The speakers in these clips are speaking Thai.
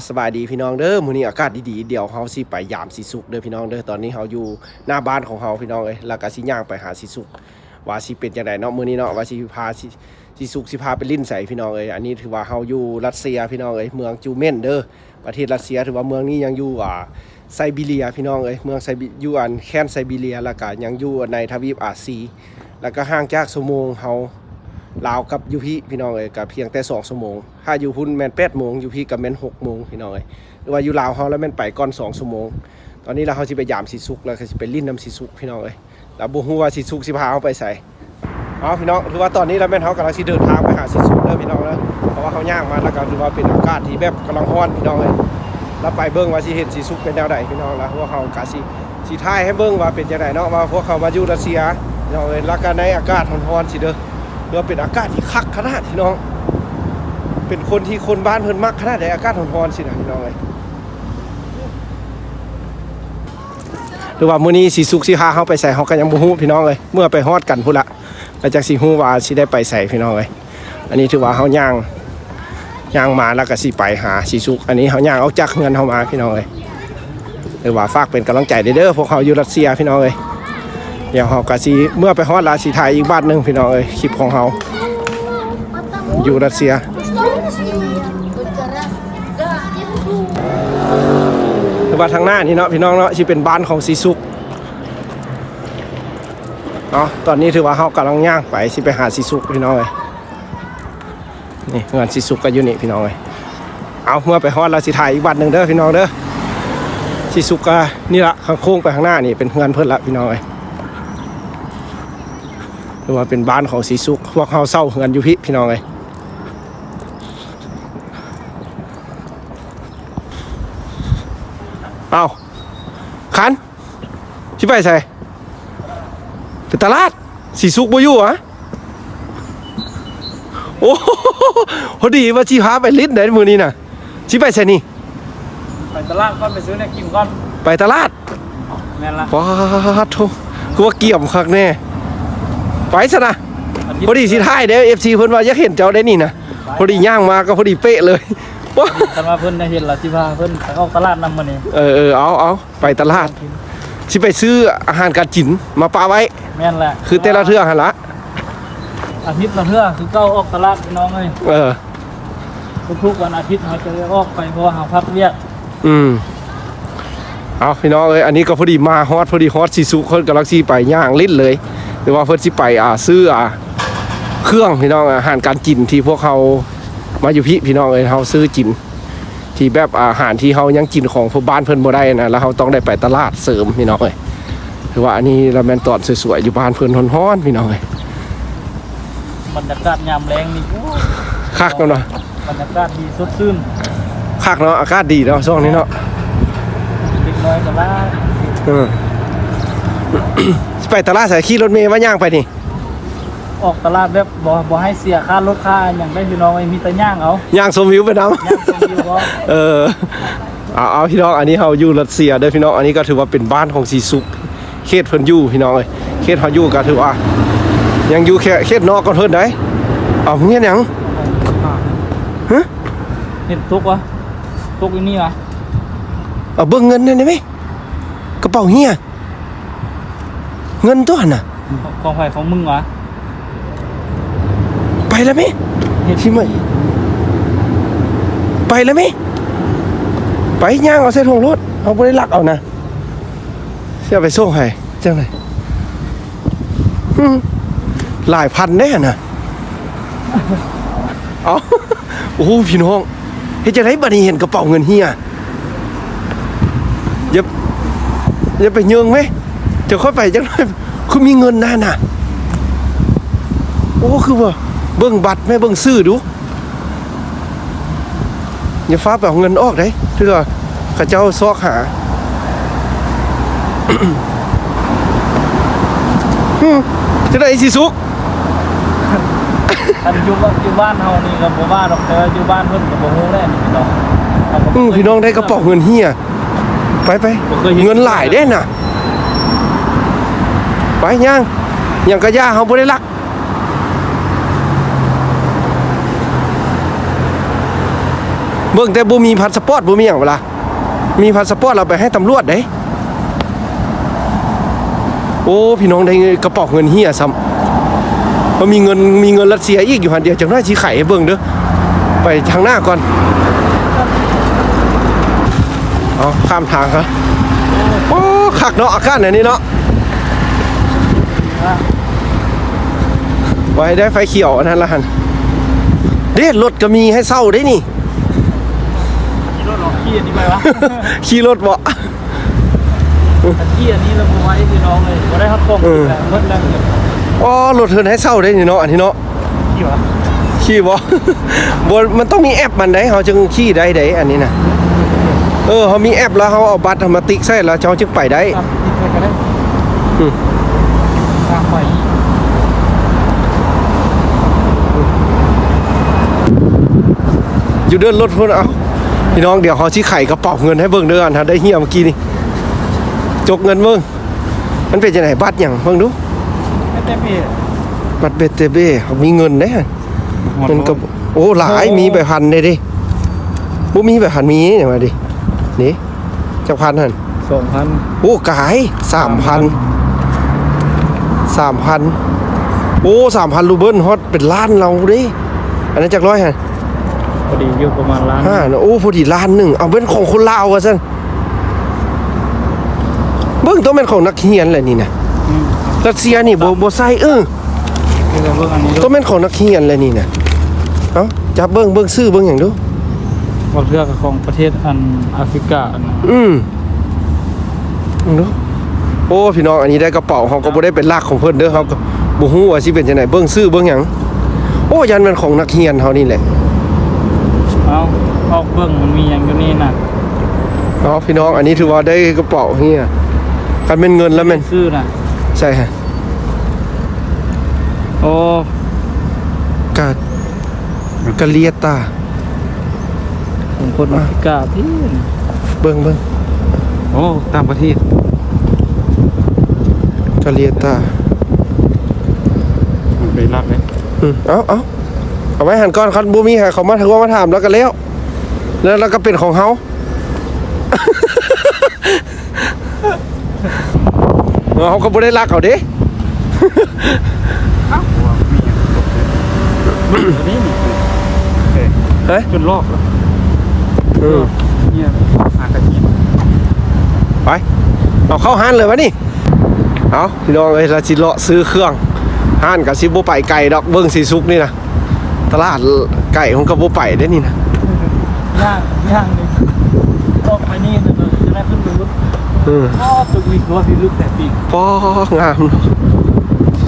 สบายดีพี่น้องเด้อมื้อนี้อากาศดีๆเดี๋ยวเฮาสิไปยามสีสุกเด้อพี่น้องเด้อตอนนี้เฮาอยู่หน้าบ้านของเฮาพี่น้องเอ้ยแล้วก็สิย่างไปหาสีสุกว่าสิเป็นจังไดเนาะมื้อนี้เนาะว่าสิพาสีสุกสิพาไปลิ้นใส่พี่น้องเอ้ยอันนี้ถือว่าเฮาอยู่รัสเซียพี่น้องเอ้ยเมืองจูเมนเด้อประเทศรัสเซียถือว่าเมืองนี้ยังอยู่ไซบีเรียพี่น้องเอ้ยเมืองไซบีอยู่แคนไซบีเรียแล้วก็ยังอยู่ในทวีปอาซีแล้วก็ห่างจากชั่วโมงเฮาลาวกับยูพีพี่น้องเอ้ยก็เพียงแต่2ชั่วโมงถ้าอยู่พุ่นแม่น8 โมงยูพีก็แม่น6 โมงพี่น้องเอ้ยหรือว่าอยู่ลาวเฮาแล้วแม่นไปก่อน2 ชั่วโมงตอนนี้เราเฮาสิไปยามสีสุกแล้วก็สิไปลิ้นน้ำสีสุกพี่น้องเอ้ยแล้วบ่ฮู้ว่าสีสุกสิพาเฮาไปไสพี่น้องถือว่าตอนนี้เราแม่นเฮากำลังสิเดินทางไปหาสีสุกเด้อพี่น้องเด้อเพราะว่าเฮาย่างมาแล้วก็ถือว่าเป็นอากาศที่แบบกำลังร้อนพี่น้องเอ้ยแล้วไปเบิ่งว่าสิเห็นสีสุกเป็นแนวใดพี่น้องแล้วพวกเฮาก็สิถ่ายให้เบิ่งว่าเป็นจังไดเนาะว่าพวกเขามาอยู่รัสเซียพี่น้องเอ้ยแล้วก็ในอากาศร้อนๆสิเด้อเรือเป็นอากาศที่คักขนาดพี่น้องเป็นคนที่คนบ้านเพิ่นมักขนาดไหนอากาศร้อนๆสินะพี่น้องเอ้ยหรือว่ามื้อนี้สิสุกสิพาเฮาไปใส่เฮาก็ยังบ่ฮู้พี่น้องเอ้ยเมื่อไปฮอดกันพุ่นละก็จักสิฮู้ว่าสิได้ไปใส่พี่น้องเอ้ยอันนี้ถือว่าเฮาย่างมาแล้วก็สิไปหาสิสุกอันนี้เฮาย่างเอาจากเงินเฮามาพี่น้องเอ้ยหรือว่าฝากเป็นกำลังใจเด้อพวกเขาอยู่รัสเซียพี่น้องเอ้ยเดี๋ยวเฮาก็สิเมื่อไปฮอดลาสิถ่ายอีกบ้านนึงพี่น้องเอ้ยคลิปของเฮาอยู่รัสเซียหรือว่าทางหน้านี่เนาะพี่น้องเนาะที่เป็นบ้านของสีสุกเนาะตอนนี้ถือว่าเฮากำลังย่างไปสิไปหาสีสุกพี่น้องเอ้ยนี่เงินสีสุกก็อยู่นี่พี่น้องเอ้ยเอาเมื่อไปฮอดลาสิถ่ายอีกบ้านนึงเด้อพี่น้องเด้อสีสุกก็นี่ละข้างโค้งไปข้างหน้านี่เป็นเงินเพิ่นละพี่น้องเอ้ยหรือว่าเป็นบ้านของสีสุกพวกเขาเศร้าเงินอยู่พี่น้องเลยเอาขันชิไปใส่ไปตลาดสีสุกบ่อยู่อะโอ้พอดีว่าชีพาไปลิ้นในมือนี้น่ะชิไปใส่นี่ไปตลาดก่อนไปซื้อเนี่ยกินก่อนไปตลาดแม่นละว้าโธ่คือว่าเกี่ยมคักแน่ไปซะนะพอดีสิท้ายเด้อ FC เพิ่นว่าอยากเห็นเจ้าได้นี่นะพอดีย่างมาก็พอดีเป๊ะเลยแต่ว่าเพิ่นได้เห็นล่ะที่พาเพิ่นไปออกตลาดนำมื้อนี้เอาไปตลาดสิไปซื้ออาหารการกินมาปาไว้แม่นแหละคือแต่ละเทื่อหั่นละอาทิตย์ละเทื่อคือเก้าออกตลาดพี่น้องเอ้ยทุกวันอาทิตย์เฮาจะออกไปเพราะว่าเฮาพักเวียกเอาพี่น้องเอ้ยอันนี้ก็พอดีมาฮอดสิสุคนกำลังสิไปย่างลิ้นเลยหรือว่าเพิ่นสิไปซื้อเครื่องพี่น้องอาหารการกินที่พวกเขามาอยู่พี่น้องเอ้ยเฮาซื้อกินที่แบบอาหารที่เฮายังกินของพวกบ้านเพิ่นบ่ได้นะแล้วเฮาต้องได้ไปตลาดเสริมพี่น้องเอ้ยถือว่าอันนี้เราแม่นตอนสวยๆอยู่บ้านเพิ่นฮ้อนๆพี่น้องเอ้ยบรรยากาศยามแลงนี่คักเนาะบรรยากาศดีสดชื่นคักเนาะอากาศดีเนาะช่วงนี้เนาะเล็กน้อยก็ลาไปตลาดใส่ขี่รถเมล์มาย่างไปนี่ออกตลาดแบบบ่ให้เสียค่ารถค่าอย่างได้พี่น้องไอ้มีแต่ย่างเอาย่างชมวิวไปน้ำย่างชมวิวก็เอาพี่น้องอันนี้เขาอยู่รัสเซียเด้อพี่น้องอันนี้ก็ถือว่าเป็นบ้านของสีสุกเขตเพิ่นอยู่พี่น้องเอ้ยเขตเขาอยู่ก็ถือว่ายังอยู่แค่เขตนอกก็เพิ่นได้เอาเงี้ยยังฮะเห็นตุกวะตุกอยู่นี่วะเอาเบิ่งเงินได้ไหมกระเป๋าเฮียเงินตัวน่ะของใครของมึงวะไปแล้วไหมที่ไหนไปแล้วไหมไปย่างเอาเส้นทงรถเอาไปได้ลักเอานะเชื่อไปส่งให้จังไรหลายพันแน่น่ะเอาโอ้พี่น้องเฮ้ยจะได้บัดนี้เห็นกระเป๋าเงินเฮียอย่าไปเยิงไหมจะค่อยไปจังไรคือมีเงินน่ะน่ะโอ้คือว่าเบิ่งบัตรแม่เบิ่งซื้อดูอย่าฟ้าไปเอาเงินออกได้เพื่อข้าเจ้าซอกหาจะได้สิสุกอันอยู่บ้านเฮานี่ก็บ่ว่าดอกแต่อยู่บ้านเพิ่นก็บ่ฮู้แน่นี่พี่น้องพี่น้องได้กระเป๋าเงินเฮียไปเงินหลายได้น่ะไปย่างกระย่าเฮาบ่ได้ลัก เบิ่งแต่บ่มีพาสปอร์ตบ่มีหยังเวลามีพาสปอร์ตเราไปให้ตำรวจเด้โอ้พี่น้องได้กระเป๋าเงินเฮียซ้ำก็มีเงินรัสเซียอีกอยู่หันเดียวจังได้สิไขให้เบิ่งเด้อไปทางหน้าก่อนเอาข้ามทางครับโอ้คักเนาะอากาศอันนี้เนาะไว้ได้ไฟเขียวอันนั้นละหันเด็ดรถก็มีให้เช่าได้นี่ รถหรอขี้อันนี้ไปวะ ขี่รถบ่ ขี้อันนี้เราไว้พี่น้องเลยก็ได้ครับกล้องแล้วรถแล้วเก็บ อ๋อรถเทินให้เช่าได้นี่เนาะอันนี้เนาะ ขี้วะ ขี่บ่ บ่มันต้องมีแอปมันได้เขาจึงขี่ได้เด้อันนี้น่ะเขามีแอปแล้วเขาเอาบัตรมาติ๊กใส่แล้วเขาจึงไปได้ ตามที่เคยกันได้ อืม ทางไป อยู่เดินรถพุ่นเอาพี่น้องเดี๋ยวเขาสิไขกระเป๋าเงินให้เบิ่งเด้ออันถ้าได้เฮียเมื่อกี้นี่จกเงินเบิ่งมันเป็นจังได๋บัตรหยังเบิ่งดู ไม่เต็มที่ บัตรเบเตเบ้เขามีเงินเด้เงินก็โอ้หลายมีใบพันได้ดิบ่มีใบพันมีเนี่ยมาดินี่จักพันหั่น 2,000 โอ้กาย 3,000 โอ้ 3,000 รูเบิลฮอตเป็นล้านเราเด้อันนั้นจักร้อยฮะ พอดีอยู่ประมาณล้าน โอ้พอดีล้านหนึ่งเอาเป็นของคนลาวว่าซั่นเบิ่งตัวเป็นของนักเรียนแหละนี่นะรัสเซียนี่บ่ใส่นี่เราเบิ่งอันนี้ ตัวเป็นของนักเรียนแหละนี่นะเอ้าจับเบิ่งซื้อเบิ่งหยังดู ว่าเรื่องของประเทศอันแอฟริกาอันนั้น ดูโอ้พี่น้องอันนี้ได้กระเป๋าเขาก็บ่ได้เป็นลากของเพิ่นเด้อเขาก็บ่ฮู้ว่าสิเป็นจังไดเบิ่งซื้อเบิ่งหยังโอ้ยันมันของนักเรียนเฮานี่แหละ เอาออกเบิ่งมันมีอย่างอยู่นี่น่ะ เนาะพี่น้องอันนี้ถือว่าได้กระเป๋าเฮียคันเป็นเงินแล้วแม่น ซื้อน่ะ ใช่ฮะ โอ้ กาเลียตา ผมคนแอฟริกาพี่ เบิ่ง โอ้ต่างประเทศ กาเลียตา มันไปรับไหม เอาไว้หันก่อนคันบ่มีให้เขามาถือว่ามาถามแล้วก็แล้วก็เป็นของเฮา เขาก็บ่ได้รักเอาเด้ อันนี้นี่ เฮ้ย จนลอกแล้วเนี่ยหากระเทียม ไปเอาเข้าห้านเลยวะนี่เอาพี่น้องเอ้ยเราสิเลาะซื้อเครื่องห้านกับสิบ่ไปไก่ดอกเบิ่งสิสุกนี่นะตลาดไก่ของก็บ่ไปได้นี่นะ ย่างนี่ออกไปนี่จะได้ขึ้นไปลึกก็ตึกมีตัวที่ลึกแต่ปีก ป้องามเนาะ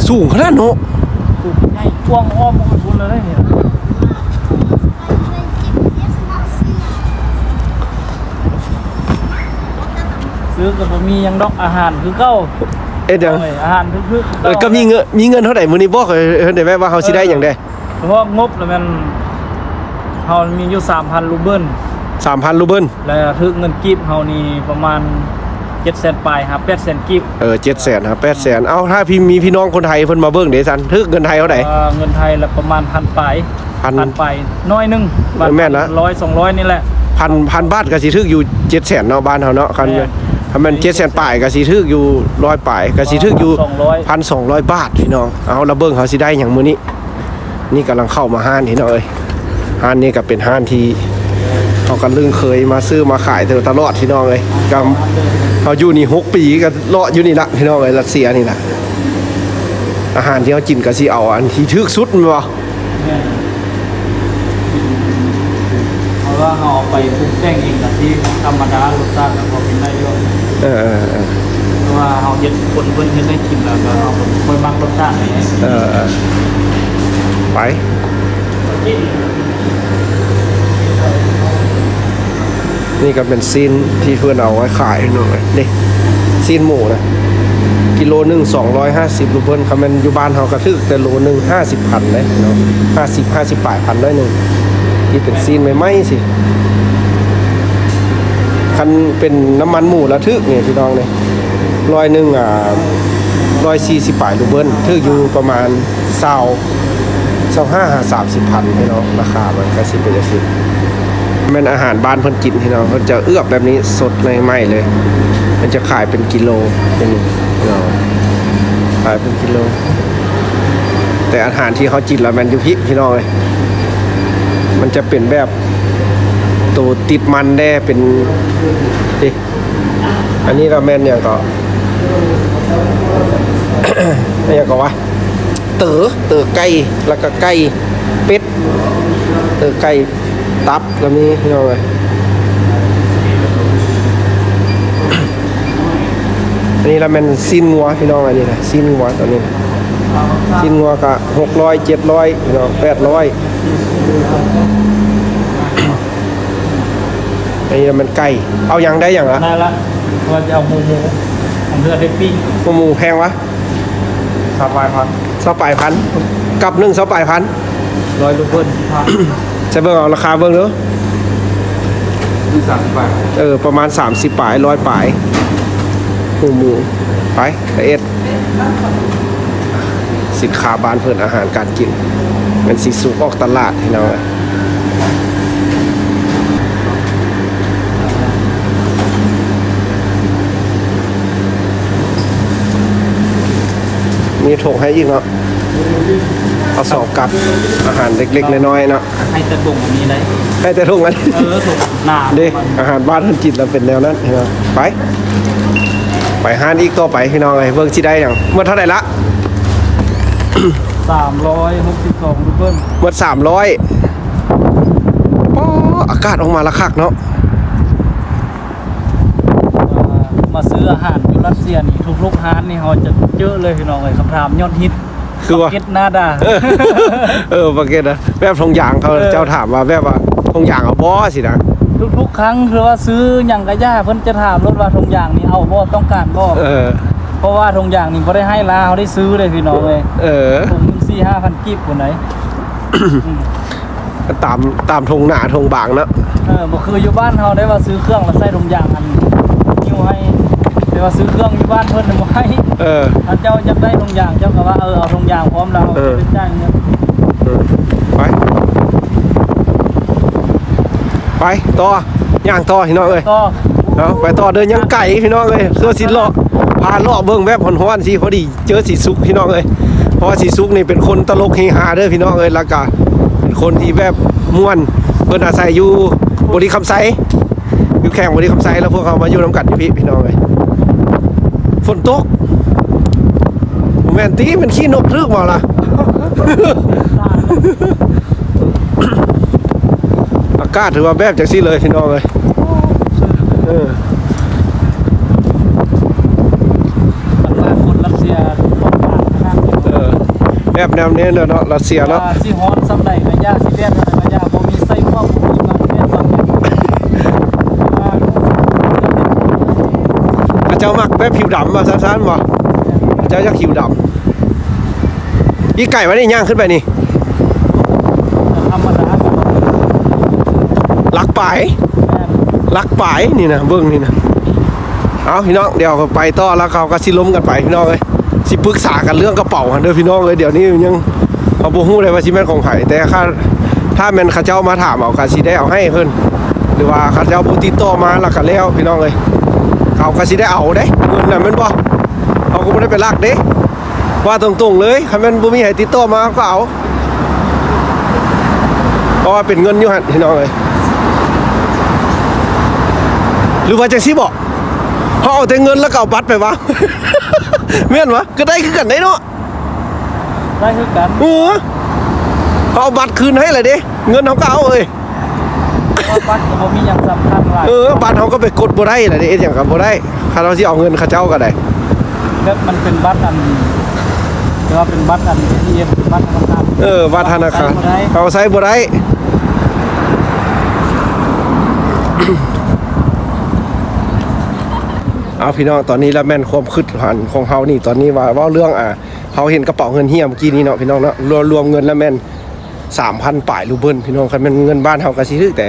สูงขนาดเนาะ ตึกใหญ่ช่วงอ้อมมันบนเลยเนี่ยซื้อกับมียังดอกอาหารคือเก้า เดี๋ยว อาหารคือ ก็มีเงินเท่าไหร่มื้อนี้บอกได้ไหมว่าเฮาสิได้หยังได้ เพราะงบแล้วมันเฮามีอยู่ 3,000 รูเบิล 3,000 รูเบิล แล้วถึกเงินกีบเฮานี่ประมาณ700,000ปลายครับ800,000กีบ 700,000ครับ800,000เอาถ้าพี่น้องคนไทยเพิ่นมาเบิ่งเด้ซันทึกเงินไทยเท่าไหร่ เงินไทยละประมาณ1,000ปลาย 1,000ปลายน้อยนึง แม่นนะ 100 200นี่แหละ พันบาทก็สิทึกอยู่700,000เนาะบ้านเฮาเนาะคันถ้ามัน700,000ปลายก็สิทึกอยู่100ปลายก็สิทึกอยู่ 1,200 บาทพี่น้องเอาละเบิ่งเฮาสิได้หยังมื้อนี้นี่กำลังเข้ามาห้านนี่เนาะเอ้ยห้านนี้ก็เป็นห้านที่เฮากันลึงเคยมาซื้อมาขายตลอดพี่น้องเอ้ยก็เฮาอยู่นี่6ปีก็เลาะอยู่นี่ละพี่น้องเอ้ยรัสเซียนี่ล่ะอาหารที่เฮากินก็สิเอาอันที่ถึกสุดแม่นบ่ เพราะว่าเราเอาไปปรุงแต่งเองกับที่ธรรมดารสชาติเรากินได้เยอะ เพราะว่าเราเฮ็ดคนเพิ่นเฮ็ดให้กินแล้วก็เราค่อยมักรสชาตินี้ ไปนี่ก็เป็นซีนที่เพื่อนเอาไว้ขายหน่อยนี่ซีนหมูนะกิโลหนึ่ง250 รูเบิลคำเป็นอยู่บ้านเขากระทึกแต่โลหนึ่ง50,000เลยเนาะ50ปลายพันได้หนึ่งที่เป็นซีนใหม่ๆสิคันเป็นน้ำมันหมูละทึกเนี่ยพี่น้องเนี่ย140ปลายรูเบิลทึกอยู่ประมาณ25-30 พันพี่น้องราคามันก็สิเป็นจังซี่ แม่นอาหารบ้านเพิ่นกินพี่น้องเพิ่นจะเอือบแบบนี้สดในไหม้เลย มันจะขายเป็นกิโลเป็นพี่น้องขายเป็นกิโลแต่อาหารที่เขากินแล้วแม่นอยู่พี่น้องเลยมันจะเป็นแบบตัวติดมันแน่เป็นดิอันนี้เราแม่นอย่างก็ อย่างก็ว่าเต๋อไก่แล้วก็ไก่เป็ดเต๋อไก่ตับก็มีพี่น้องเลยอันนี้เราแม่นซีนงัวพี่น้องอันนี้นะซีนงัวตอนนี้ซีนงัวก็600 700พี่น้อง800อันนี้มันไก่เอาอย่างได้อย่างละ ได้ละว่าจะเอาหมูผมเลือกได้ปิ้ง หมูแพงวะ สบายพัน 2,000กับ1 2,000 100 ลูกเบิ้ล ใช่เบิ่งเอาราคาเบิ่งเด้อ ที่30 บาท ประมาณ30ปลาย100ปลายหมูไปละเอ็ดสินค้าบ้านเพิ่นอาหารการกินมันสิสุกออกตลาดให้เรามีถงให้อีกเนาะเอาสอบกับอาหารเล็กๆน้อยๆเนาะ ให้จะบ่งอันนี้ได้ ให้แต่ถงนั้น ถูกหนา เด้อาหารบ้านเพิ่นกินแล้วเป็นแนวนั้นเนาะไปห้านอีกต่อไปพี่น้องเอ้ยเบิ่งสิได้หยังเมื่อเท่าไหร่ละ 362 ลูกเบิ้ล เมื่อ300ป้ออากาศออกมาละคักเนาะ มาซื้ออาหารอยู่รัสเซียนี่ทุกๆร้านนี่เขาจะเยอะเลยพี่น้องเลยคำถามยอดฮิต คือว่า เก็ตนาดา ปากเกตนะแบบทงยางเขาเจ้าถามว่าแบบว่าทงยางเอาบ่สินะ ทุกๆครั้งคือว่าซื้ออย่างกระย่าเพิ่นจะถามรถว่าธงยางนี่เอาบ่ต้องการบ่เพราะว่าธงยางนี่บ่ได้ให้ลาเขาได้ซื้อเลยพี่น้องเลยถุง 4-5,000 กีบคนไหน ตามทงหนาทงบางเนาะ บ่คืออยู่บ้านเฮาได้ว่าซื้อเครื่องแล้วใส่ธงยางอันนิ้วให้แต่ว่าซื้อเครื่องอยู่บ้านเพิ่นน่ะบ่ให้ถ้าเจ้าอยากได้ธงยางเจ้าก็ว่าเอาธงยางพร้อมแล้วไปจ่ายเงิน ไปต่อย่างต่อพี่น้องเอ้ย ก็ เอาไปต่อเดินยังไก่พี่น้องเอ้ยเสื้อสีเลาะพาเลาะเบิ่งแบบฮ้อนๆสิพอดีเจอสีสุกพี่น้องเอ้ยเพราะว่าสีสุกนี่เป็นคนตลกเฮฮาเด้อพี่น้องเอ้ยแล้วก็เป็นคนที่แบบม่วนเพิ่นอาศัยอยู่บริคำไซอยู่แข่งบริคำไซแล้วพวกเขามาอยู่นำกันอยู่พี่น้องเอ้ยฝนตกแม่นตีมันขี้นกรึกบ่ล่ะ อากาศถือว่าแบบจังซี่เลยพี่น้องเอ้ยคนรัสเซียต้องการขนาดนี้ แบบแนวนี้เนาะรัสเซียเนาะ สิฮ้อนซ้ำใดกระย่าสิเลียนกระย่าบ่มีไส้พวกบ่มีมันเลียนซ้ำ เจ้ามักแบบผิวดำมาสั้นๆบ่เจ้าจะผิวดำพี่ไก่ไว้นี่ย่างขึ้นไปนี่ ธรรมดา ลักปลายนี่นะเบิ้งนี่นะเอาพี่น้องเดี๋ยวไปต่อแล้วเขาก็สิล้มกันไปพี่น้องเอ้ยสิปรึกษากันเรื่องกระเป๋ากันเด้อพี่น้องเอ้ยเดี๋ยวนี้ยังเขาบ่ฮู้เลยว่าสิแม่นของไผแต่ถ้าแม่นเขาเจ้ามาถามเอาก็สิได้เอาให้เพิ่นหรือว่าเขาเจ้าบ่ติดต่อมาแล้วก็แล้วพี่น้องเอ้ยเขาก็สิได้เอาเด้เงินน่ะแม่นบ่เขาก็บ่ได้ไปลักเด้ว่าตรงๆเลยคันแม่นบ่มีให้ติดต่อมาก็เอาเพราะว่าเป็นเงินอยู่หั่นพี่น้องเอ้ยหรือว่าจังซี่บ่เขาเอาแต่เงินแล้วก็เอาบัตรไปวะ แม่นวะก็ได้คือกันได้เนาะ ได้คือกัน เขาเอาบัตรคืนให้เลยดิเงินเขาก็เอาเอ้ย ว่าบัตรก็บ่มีหยังสำคัญหลาย บัตรเขาก็ไปกดบ่ได้เลยดิอย่างกับบ่ได้เขาสิเอาเงินเขาเจ้าก็ได้ แล้วมันเป็นบัตรอันแต่ว่าเป็นบัตรอัน ATM บัตรธนาคาร บัตรธนาคารเขาใช้บ่ได้เอาพี่น้องตอนนี้แล้วแม่นความคิดหันของเฮานี่ตอนนี้ว่าเรื่องเขาเห็นกระเป๋าเงินเฮียเมื่อกี้นี้เนาะพี่น้องเนาะรวมเงินแล้วแม่น 3,000 ปลายรูเบิลพี่น้องคันแม่นเงินบ้านเฮาก็สิถึกแต่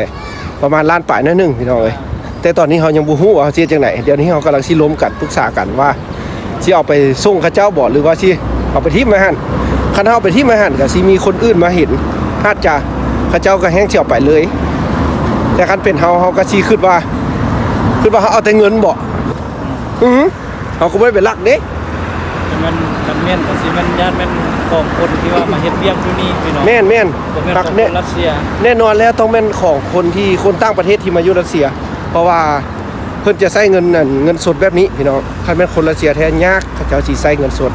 ประมาณล้านปลายนั่นนึงพี่น้องเอ้ยแต่ตอนนี้เฮายังบ่ฮู้ว่าเฮ็ดจังได๋เดี๋ยวนี้เฮากำลังสิล้มกันปรึกษากันว่าสิเอาไปส่งเขาเจ้าบ่หรือว่าสิเอาไปทิ่มไว้หั่นคันเฮาเอาไปทิ่มไว้หั่นก็สิมีคนอื่นมาเห็นอาจจะเขาเจ้าก็แฮงสิเอาไปเลย แต่คันเป็นเฮาก็สิคิดว่าเขาเอาแต่เงินบ่เขาก็บ่ได้เป็นหลักเด้ มันแม่นก็สิมันญาติแม่นของคนที่ว่ามาเฮ็ดเวียกอยู่นี่พี่น้อง แม่น บ่แม่น หลัก ของ แน่ คนรัสเซีย แน่นอนแล้วต้องเป็นของคนต่างประเทศที่มาอยู่รัสเซีย เพราะว่าเพิ่นจะใช้เงินสดแบบนี้พี่น้องถ้าเป็นคนรัสเซียแท้ยากเขาเจ้าสิใช้เงินสด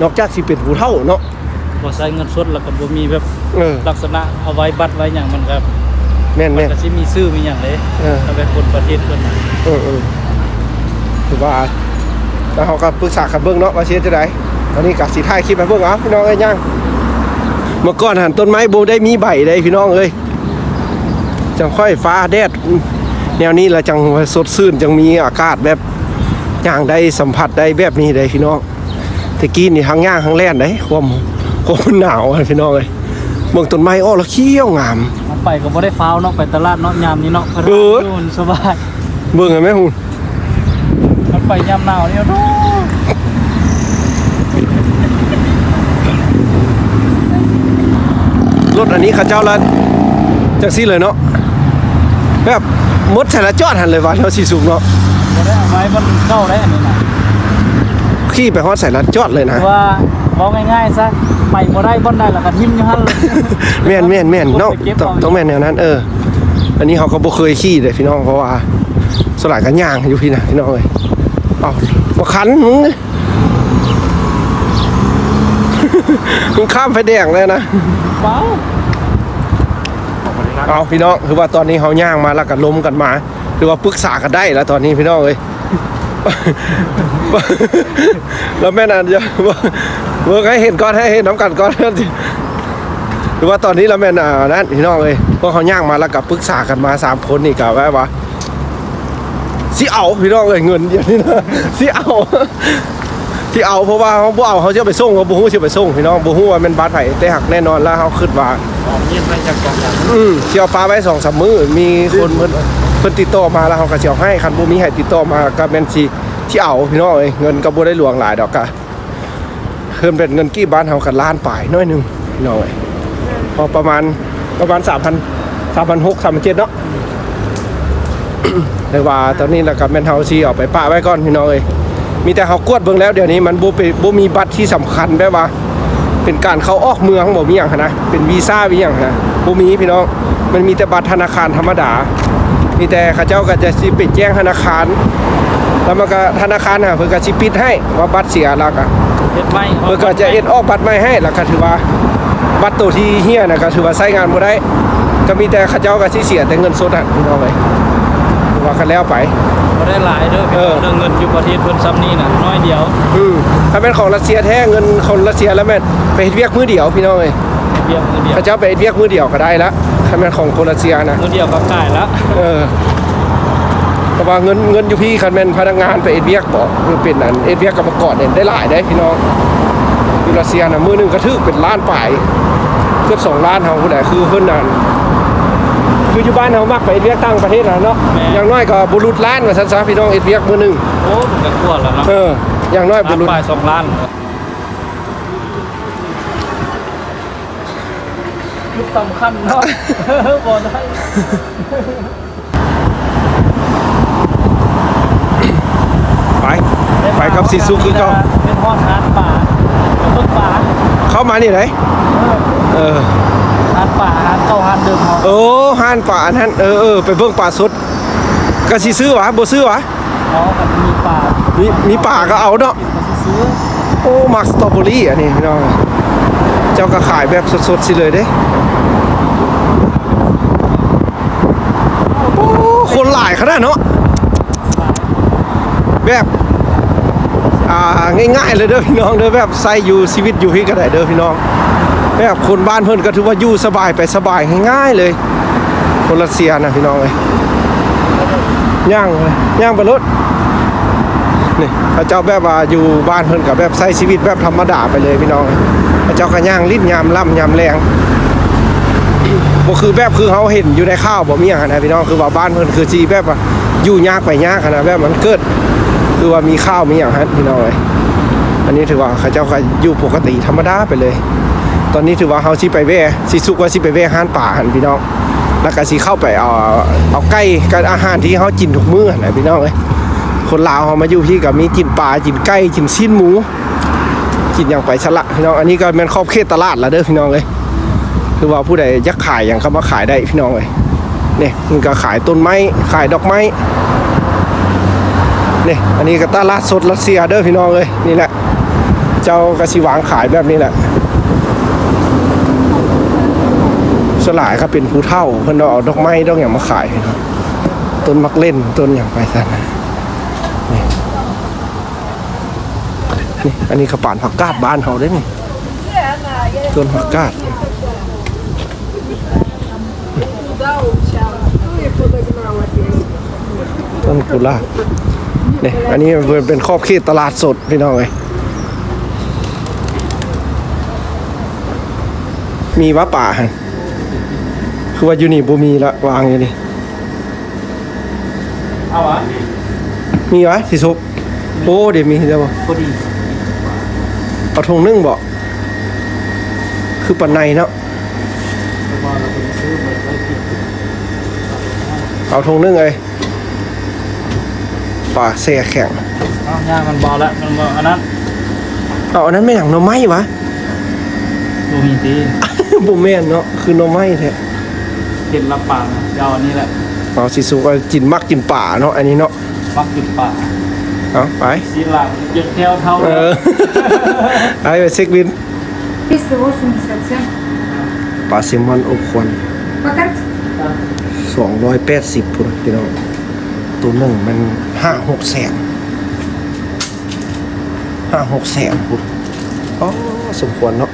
นอกจากสิเป็นผู้เฒ่าเนาะ บ่ใช้เงินสดแล้วก็บ่มีแบบ เออ ลักษณะเอาไว้บัตรไว้หยังมันครับ แม่น มันก็สิมีชื่อมีหยังเลย เออ ถ้าเป็นคนประเทศเพิ่นน่ะ ถือว่าแล้วเขาก็ปรึกษากันเบิ่งเนาะว่าสิเฮ็ดจังได๋ตอนนี้ก็สิถ่ายคลิปให้เบิ่งเอาพี่น้องเอ้ยย่างเมื่อก่อนหันต้นไม้บ่ได้มีใบได้พี่น้องเอ้ยจังค่อยฟ้าแดดแนวนี้ละจังสดชื่นจังมีอากาศแบบย่างได้สัมผัสได้แบบนี้ได้พี่น้องตะกี้นี่ทั้งย่างทั้งแล่นได้ความหนาวอะพี่น้องเอ้ยเบิ่งต้นไม้อ้อแล้วเขียวงาม เอาไปก็บ่ได้ฟ้าวเนาะไปตลาดเนาะยามนี้เนาะพระ เออ นู่นสบาย เบิ่งเห็นไหมหุ่น มันไปยามหนาวนี่เนาะ รถอันนี้เขาเจ้าละจังซี่เลยเนาะแบบมดใส่ละจอดหันเลยว่าเราสิสูงเนาะ บ่ได้เอาไว้มันเข้าได้อันนี้น่ะ ขี่ไปฮอดใส่ละจอดเลยนะ ว่าเอาง่ายๆซะไปบ่ได้บ่ได้แล้วก็ทิ่มอยู่หั่นเลย แม่นเนาะต้องแม่นแนวนั้นอันนี้เขาก็บ่เคยขี่เลยพี่น้องเพราะว่าสลายกันย่างอยู่พี่นะพี่น้องเอ้ยเอาบ่คันมึง มึงข้ามไฟแดงเลยนะ เปล่า เอาพี่น้องคือว่าตอนนี้เขาย่างมาแล้วก็ล้มกันมาคือว่าปรึกษากันได้แล้วตอนนี้พี่น้องเอ้ย แล้วแม่นันจะเวิร์กให้เห็นก่อนให้เห็นน้ำกันก่อนหรือว่าตอนนี้เราแม่นนั่นพี่น้องเอ้ยพวกเขาย่างมาแล้วก็ปรึกษากันมา3คนนี่ก็ว่าสิเอาพี่น้องเอ้ยเงินเดี๋ยวนี้นะสิเอาที่เอาเพราะว่าเขาบ่เอาเขาจะไปส่งเขาบ่ฮู้สิไปส่งพี่น้องบ่ฮู้ว่ามันบาดไผแต่หักแน่นอนแล้วเขาคิดว่า ออกเย็นไปจากกองกัน เที่ยวปลาไว้ 2-3 มื้อมีคนเพิ่นติดต่อมาแล้วเขาก็สิเอาให้คันบ่มีให้ติดต่อมาก็แม่นสิที่เอาพี่น้องเอ้ยเงินก็บ่ได้หลวงหลายดอกก็เพิ่นเป็นเงินกี่บ้านเฮาก็ล้านปลายน้อยหนึงพี่น้องเอ้ยพอประมาณ 3,600 3,700เนาะ แต่ว่าตอนนี้แล้วก็แม่นเฮาสิเอาไปปะไว้ก่อนพี่น้องเอ้ยมีแต่เฮากวดเบิ่งแล้วเดี๋ยวนี้มันบ่มีบัตรที่สำคัญแบบว่า เป็นการเข้าออกเมืองบ่มีหยังหั้นนะเป็นวีซ่ามีหยังหั้นนะบ่มีพี่น้องมันมีแต่บัตรธนาคารธรรมดามีแต่เขาเจ้าก็จะสิไปแจ้งธนาคารแล้วมันก็ธนาคารน่ะเพิ่นก็สิปิดให้ว่าบัตรเสียแล้วก็ เฮ็ดไหม เพิ่นก็จะเอ็ดออกบัตรใหม่ให้แล้วก็ถือว่าบัตรตัวที่เฮียน่ะก็ถือว่าใช้งานบ่ได้ก็มีแต่เขาเจ้าก็สิเสียแต่เงินสดอ่ะพี่น้องเอ้ยว่ากันแล้วไป บ่ได้หลายเด้อพี่น้องเรื่องเงินอยู่ประเทศเพิ่นซ้ำนี่น่ะน้อยเดียว ถ้าเป็นของรัสเซียแท้เงินคนรัสเซียแล้วแม่นไปเฮ็ดเวียกมื้อเดียวพี่น้องเอ้ย เบี้ยมือเดียว เขาเจ้าไปเฮ็ดเวียกมื้อเดียวก็ได้ละถ้าเป็นของคนรัสเซียนะ มือเดียวก็จ่ายแล้ว เพราะว่าเงินอยู่พี่คันแม่นพนักงานไปเอ็ดเวียกบ่คือเป็นอันเอ็ดเวียกกับประกอบเนี่ยได้หลายได้พี่น้องอยู่รัสเซียน่ะมื้อหนึงก็ถึกเป็นล้านปลายเกือบ2ล้านเฮาผู้ใดคือเพิ่นนั่นคืออยู่บ้านเฮามักไปเอ็ดเวียกต่างประเทศน่ะเนาะอย่างน้อยก็บ่หลุดล้านว่าซั่นซะพี่น้องเอ็ดเวียกมื้อหนึง โอ้มันก็กลัวแล้วเนาะ อย่างน้อยบ่ ล้าน หลุด ปลาย2ล้านจุดสำคัญเนาะ บ่ได้ ไปกับสิซุคือเก่า เป็นฮอดหาดป่าเป็นต้นป่า เข้ามานี่ไหนหาดป่าหาดเก่าหาดเดิมเฮา โอ้ห้านป่าอันนั้นไปเบิ่งป่าสดก็สิซื้อวะบ่ซื้อวะ อ๋อมันมีป่า มีป่าก็เอาเนาะ ก็สิซื้อ โอ้มักสตรอเบอรี่อันนี้พี่น้องเจ้าก็ขายแบบสดๆสิเลยเด้โอ้คนหลายขนาดเนาะแบบง่ายๆเลยเด้อพี่น้องเด้อแบบใส่อยู่ชีวิตอยู่พี่ก็ได้เด้อพี่น้องแบบคนบ้านเพิ่นก็ถือว่าอยู่สบายไปสบายง่ายๆเลยคนรัสเซียนะพี่น้องเอ้ยย่างไปรถนี่เขาเจ้าแบบว่าอยู่บ้านเพิ่นก็แบบใช้ชีวิตแบบธรรมดาไปเลยพี่น้องเขาเจ้าก็ย่างลิ้นยามล่ำยามแรงบ่คือแบบคือเขาเห็นอยู่ในข้าวบ่มีหยังนะพี่น้องคือว่าบ้านเพิ่นคือสิแบบว่าอยู่ยากไปยากนะแบบมันเกิดคือว่ามีข้าวมีหยังฮะพี่น้องเอ้ยอันนี้ถือว่าเขาเจ้าก็อยู่ปกติธรรมดาไปเลยตอนนี้ถือว่าเฮาสิไปแว่สิสุกว่าสิไปแว่ห้านป่าหั่นพี่น้อง แล้วก็สิเข้าไปเอาไก่กับอาหารที่เขากินทุกมื้อนะพี่น้องเอ้ยคนลาวเขามาอยู่พี่ก็มีกินปลากินไก่กินชิ้นหมูกินอย่างไปสละพี่น้องอันนี้ก็เป็นครอบเขตตลาดแล้วเด้อพี่น้องเอ้ยคือว่าผู้ใดอยากขายอย่างเขามาขายได้พี่น้องเอ้ยนี่มันก็ขายต้นไม้ขายดอกไม้นี่อันนี้ก็ตลาดสดรัสเซียเด้อพี่น้องเอ้ยนี่แหละเจ้ากสิวางขายแบบนี้แหละสลายก็เป็นผู้เฒ่าเพิ่นเอาดอกไม้ดอกอย่างมาขายต้นมักเล่นต้นอย่างไปซะนี่อันนี้ข้าวป่านผักกาดบ้านเขาได้นี่ต้นผักกาดต้นกุหลาบนี่อันนี้เป็นครอบเขตตลาดสดพี่น้องเอ้ยมีวะป่าฮะคือว่าอยู่นี่บ่มีละวางอยู่นี่ เอาวะ มีวะสิซุปโอ้เดี๋ยวมีเดี๋ยวบ่ พอดี เอาทงนึ่งบ่คือปันในเนาะ แล้วก็เราไปซื้อไปไว้กิน เอาทงนึ่งเลยปลาแซ่แข็ง เอาย่างมันเบาแล้วมันเบาอันนั้น เอาอันนั้นไม่หนังหน่อไม้วะ ดูมีตี บ่แม่นเนาะคือหน่อไม้แท้ เห็นรับปากนะเจ้าอันนี้แหละ เอาสิซุปก็กินมักกินป่าเนาะอันนี้เนาะ มักกินป่า เอาไป สีหลังเจ็ดแถวเท่า เอ เลย อไปเช็คบิน 387. ปลาแซลมอนอบควัน По карте? 280พุ่นพี่น้องตัวหนึงมัน 5-6 แสน 5-6 แสนพุ่นอ๋อสมควรเนาะ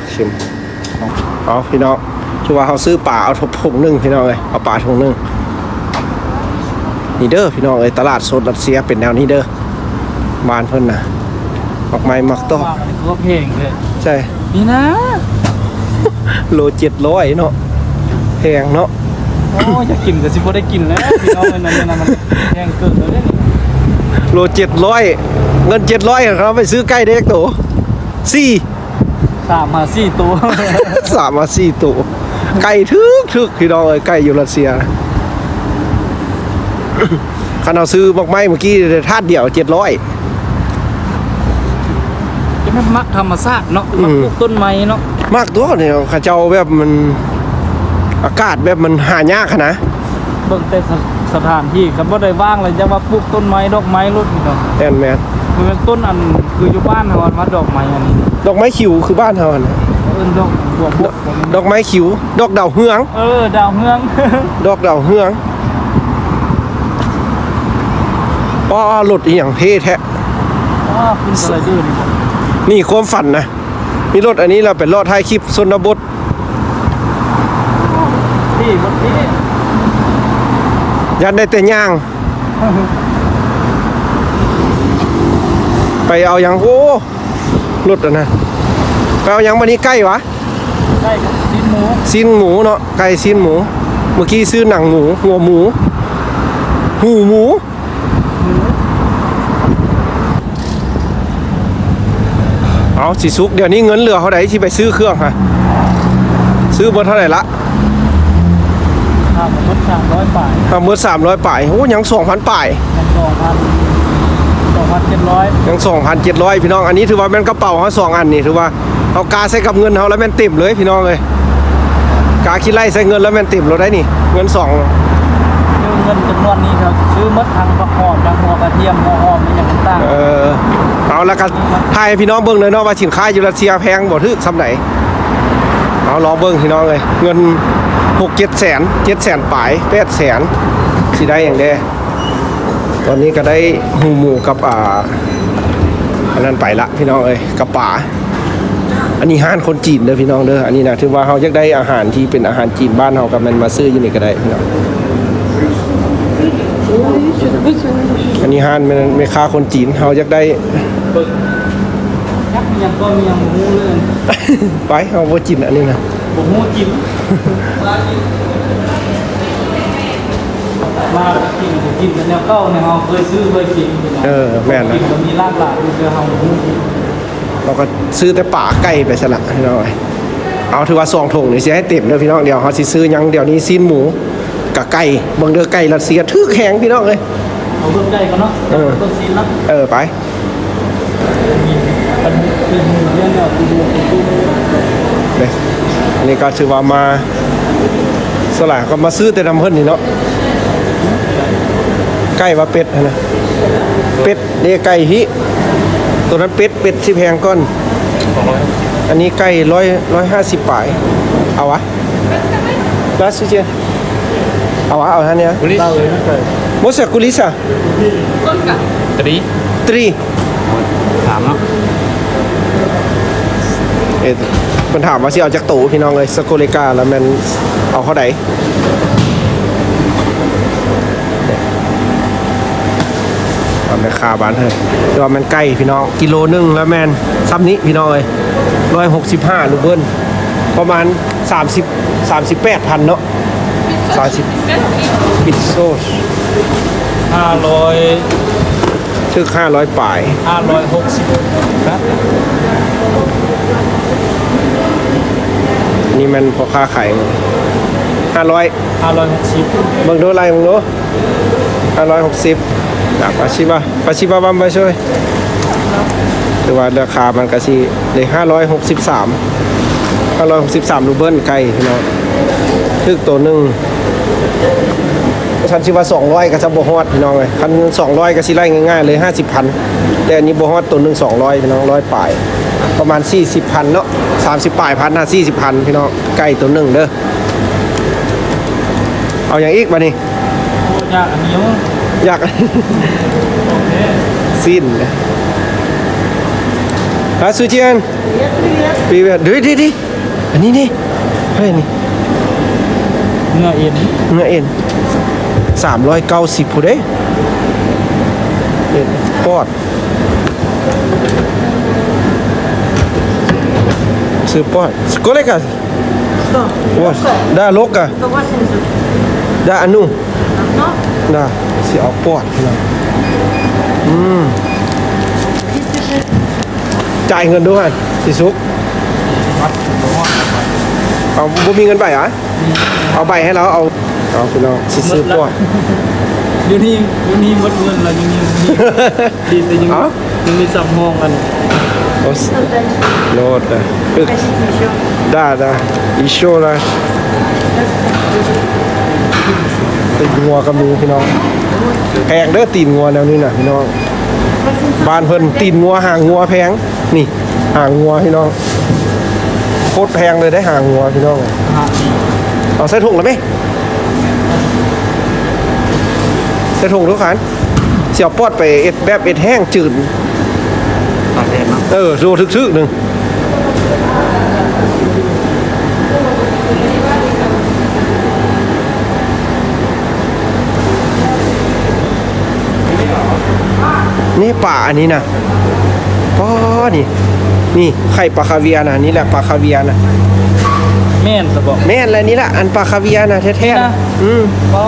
เค็มเอาพี่น้องคือว่าเขาซื้อปลาเอาทงหนึงพี่น้องเอ้ยเอาปลาทงหนึงนี่เด้อพี่น้องเอ้ยตลาดสดรัสเซียเป็นแนวนี้เด้อบ้านเพิ่นน่ะออกไม้มักต้อ ว่ามันก็เพลงเลย ใช่ นี่นะ โล700เนาะแพงเนาะ โอ้อยากกินก็สิบ่ได้กินแล้วพี่น้องมันนั่นนะมันแพงเกินเลยเนี่ย โล700เงิน700เขาไปซื้อไก่เด็กโต4 3 มา 4 ตัว 3 มา 4ตัวไก่ทึกพี่น้องเอ้ยไก่อยู่รัสเซียคันเอาซื้อมักไม้เมื่อกี้ทาดเดียว700 จะไม่มักธรรมชาติเนาะมักปลูกต้นไม้เนาะ มากตัวเนี่ยข้าเจ้าแบบมันอากาศแบบมันหายากขนาด เบิ่งแต่สถานที่ครับบ่ได้ว่างเลยจะว่าปลูกต้นไม้ดอกไม้รุ่นนี่เนาะ แอนแมน มันเป็นต้นอันคืออยู่บ้านเฮาอันว่าดอกไม้อันนี้ ดอกไม้ขิวคือบ้านเฮาน่ะ เอิ้นดอกบัวบก ดอกไม้ขิว ดอกดาวเฮือง ดาวเฮือง ดอกดาวเฮืองอ๋อรถอีหยังเท่แท้ คุณสไลเดอร์นี่บ่ นี่ความฝันนะมีรถอันนี้เราเป็นรถท้ายคลิปชนบท ที่รถนี้ ยันได้แต่ย่าง ไปเอาอย่างโอ้รถอ่ะนะไปเอาอย่างวันนี้ใกล้วะ ได้ครับชิ้นหมู ซีนหมูเนาะไก่ซีนหมู เมื่อกี้ซื้อหนังหมูหัวหมูหูหมูเอาสิซุกเดี๋ยวนี้เงินเหลือเท่าไหร่ที่ไปซื้อเครื่องฮะซื้อหมดเท่าไหร่ละ ค่าหมด300บาท เมื่อ300ป่ายโอ้ยัง 2,000ป่าย มัน2,700 ยัง 2,700 พี่น้องอันนี้ถือว่าแม่นกระเป๋าเขา2อันนี่ถือว่าเอากาใส่กับเงินเขาแล้วแม่นเต็มเลยพี่น้องเลยกาคิดไล่ใส่เงินแล้วแม่นเต็มเราได้นี่เงิน2 เงินจำนวนนี้ครับซื้อหมดทั้งผักหอมทั้งหัวกระเทียมหัวหอมมีอย่างต่าง เอาแล้วกันให้พี่น้องเบิ่งเลยเนาะว่าสินค้าอยู่รัสเซียแพงบ่ทึกซ้ำไหนเอาลองเบิ่งพี่น้องเลยเงิน 6-7 แสน7 แสนปลาย8 แสนสิได้อย่างเด้ตอนนี้ก็ได้หูหมูกับอันนั้นไปละพี่น้องเอ้ยกับป่าอันนี้ห้านคนจีนเด้อพี่น้องเด้ออันนี้นะถือว่าเฮาอยากได้อาหารที่เป็นอาหารจีนบ้านเฮากับมันมาซื้ออยู่นี่ก็ได้พี่น้องอันนี้ห้านไม่ค่าคนจีนเฮาอยากได้ ยักษ์ยังก็มียังหมูเลย ไปเฮาบ่จีนอันนี้นะ ผมหมูจิ้มมากินกันแนวเก้าเนี่ยเราเคยซื้อเคยกิน แม่น กิ นะ นมันมีลาบหลายอยู่เจอเฮาหมูจิ้ม เราก็ซื้อแต่ป่าไก่ไปซะละพี่น้องเอ้ย เอาถือว่า2ถุงนี่สิให้เต็มเด้อพี่น้องเดี๋ยวเฮาสิซื้อหยังเดี๋ยวนี้ซีนหมูกับไก่เบิ่งเด้อไก่รัสเซียถือแข็งพี่น้องเอ้ย เอาเบิ่งได้ก่อนเนาะต้นซีนเนาะ ไป เป็นเรื่องเนี่ยกูดู เด้ออันนี้ก็ถือว่ามาสลายก็มาซื้อแต่น้ำเพิ่นนี่เนาะไก่ว่าเป็ดนะเป็ดนี่ไก่ฮิตัวนั้นเป็ดสิแพงก่อนอันนี้ไก่150ปลายเอาวะลาสุเจเอาท่านเนี่ย เล่าเลยนะเคย Moça kulisa ตรี 3 ถามเนาะ เพิ่นถามว่าสิเอาจากโตพี่น้องเอ้ยสโกเลกาแล้วมันเอาเท่าใดเอาไปค่าบ้านเฮ้ยแต่ว่ามันใกล้พี่น้องกิโลนึงแล้วแม่นซ้ำนี้พี่น้องเอ้ย165ลูกเบิ้ลประมาณ38,000เนาะ30ปิดโซ500ถึก500ปลาย 560ครับ นี่มันพอค่าขาย500 560 เบิ่งดูอะไรมึงดู560ปาชิบะบัมไปช่วยแต่ว่าราคามันก็สิได้563รูเบิลไก่พี่น้องถึกตัวหนึงฉันสิว่า200ก็จะบ่ฮอดพี่น้องเอ้ยคัน200ก็สิไล่ง่ายๆเลย 50,000 แต่อันนี้บ่ฮอดตัวหนึง200พี่น้อง100ปลายประมาณ 40,000 เนาะ30ปลายพัน40,000 พี่น้องไก่ตัวหนึงเด้อเอาอย่างอีกบัดนี้ ยากอันนี้ อยาก สิ้นฮะซูเจียนปีเวียดดิอันนี้นี่เฮ้ยนี่ เนื้อเอ็น เนื้อเอ็น390ผู้เด้เอ็นปอดซื้อปอดสกุลเลกาว่าได้โลกะได้อันนู้ได้สิเอาปอดนะจ่ายเงินด้วยสิซุกเอาบ่มีเงินใบอ่ะเอาใบให้เราเอาพี่น้องสิซื้อปอด อยู่นี่หมดเงินแล้วอยู่นี่ดีแต่ยังมีซ้ำห้องกัน โลดนะได้อีโชละตีนงัวกับมีพี่น้องแพงเด้อตีนงัวแนวนี้น่ะพี่น้องบ้านเพิ่นตีนงัวหางงัวแพงนี่หางงัวพี่น้องโคตรแพงเลยได้หางงัวพี่น้องเอาใส่ถุงแล้วไหมใส่ถุงทุกขันเสียบปอดไปเอ็ดแบบเอ็ดแห้งจืด ตัดแทนเนาะ โลทึกๆหนึ่งนี่ป่าอันนี้นะป้อนี่ไข่ปลาคาเวียร์นะนี่แหละปลาคาเวียร์นะ แม่นสะบอก แม่นอะไรนี่แหละอันปลาคาเวียร์นะแท้ๆนะก็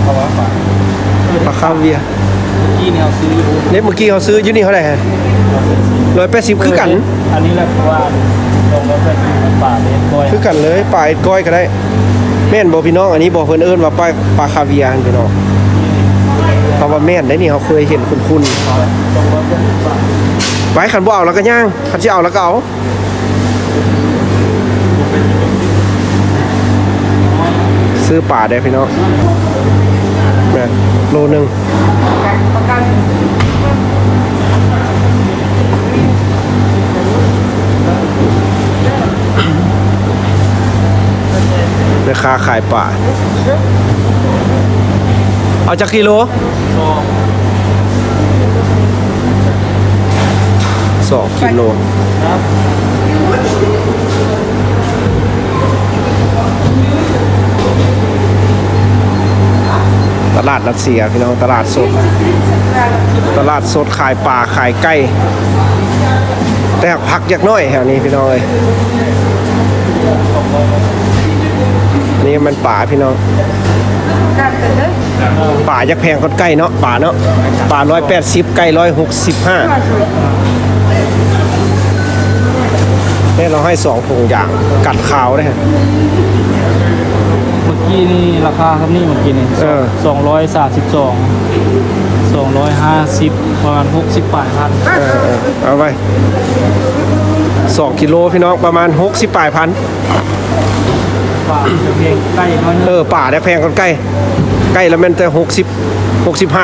เขาว่าปลาคาเวียร์ กี้เนี่ยเขาซื้ออยู่ เนี่ยเมื่อกี้เขาซื้ออยู่นี่เท่าไหร่ฮะ180คือกัน อันนี้แหละว่าลงแล้วเป็นป่าเลี้ยงก้อย คือกันเลยปลาเอ็ดก้อยก็ได้แม่นบ่พี่น้องอันนี้บ่เพิ่นเอิ้นว่าปลาคาเวียร์พี่น้องเพราะว่าแม่นได้นี่เขาเคยเห็นคุ้น ลงแล้วเป็นป่า ๆไปขันบ่เอาแล้วก็ย่างขันสิเอาแล้วก็เอาซื้อปลาได้พี่น้องแม่นโลนึงราคาขายป่าเอาจากกิโล2 กิโล ครับ ตลาดรัสเซียพี่น้องตลาดสดขายป่าขายไก่แต่ผักยักน้อยแถวนี้พี่น้องเอ้ยนี่มันป่าพี่น้องป่ายักแพงคนไก่เนาะป่าเนาะป่า180ไก่165 เนี่ยเราให้2ถุงอย่างกัดขาวได้ฮะ เมื่อกี้นี่ราคาครับนี่เมื่อกี้นี่ 250ประมาณ60ปลายพัน เอาไป2 กิโลพี่น้องประมาณ60ปลายพัน ฝากเพลงใกล้น้อยนึง ป่าได้แพงกันใกล้แล้วแมันแต่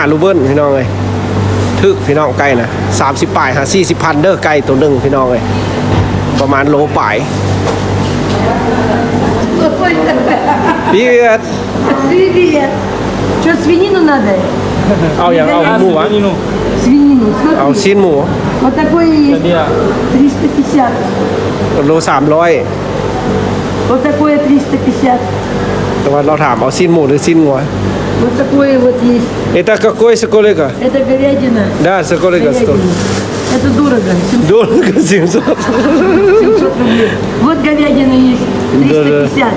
65รูเบิลพี่น้องเลยทึกพี่น้องใกล้นะ30ปลาย40พันเด้อใกล้ตัวหนึงพี่น้องเลยประมาณโลปลายพี่เอิร์ด Привет. Что, свинину надо? เอาอย่างเอาหมูวะ นี่นู่น Свинину, เอา смотри. ชิ้นหมู Вот такой เดี๋ยว есть เดียว 350. โล300 Вот такое 350. แต่ว่าเราถามเอาชิ้นหมูหรือชิ้นงัว Вот такое вот есть. Это какой сколько? Это говядина. Да, сколько стоит? Говядина. Это дорого. Дорого 700. 700 рублей. Вот говядина есть. 350.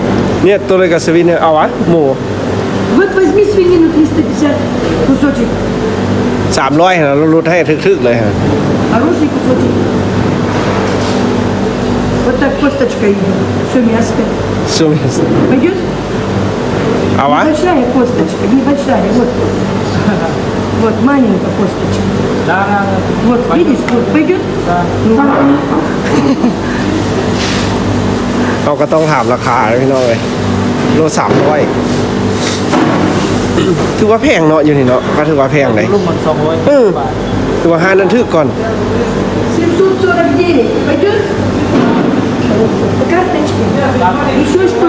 Нет, только свинья. А вотหมู Вот возьми свинину 350 кусочек. 300นะเราลดให้ทึกๆเลยฮะ Хороший кусочек. Вот так косточка идет. Все мяско. ช่วงนี้ Пойдет? เอาวะ Небольшая косточка. Небольшая. Вот. Вот маленькая косточка. ได้ Вот, видишь, вот пойдет? Ну, เราก็ต้องถามราคาพี่น้องเลยโล300ถือว่าแพงเนาะอยู่นี่เนาะก็ถือว่าแพงเลย ลูกมัน200บาท ถือว่าห้านั้นทึกก่อน 749. Пойдет? Карточки. Еще что?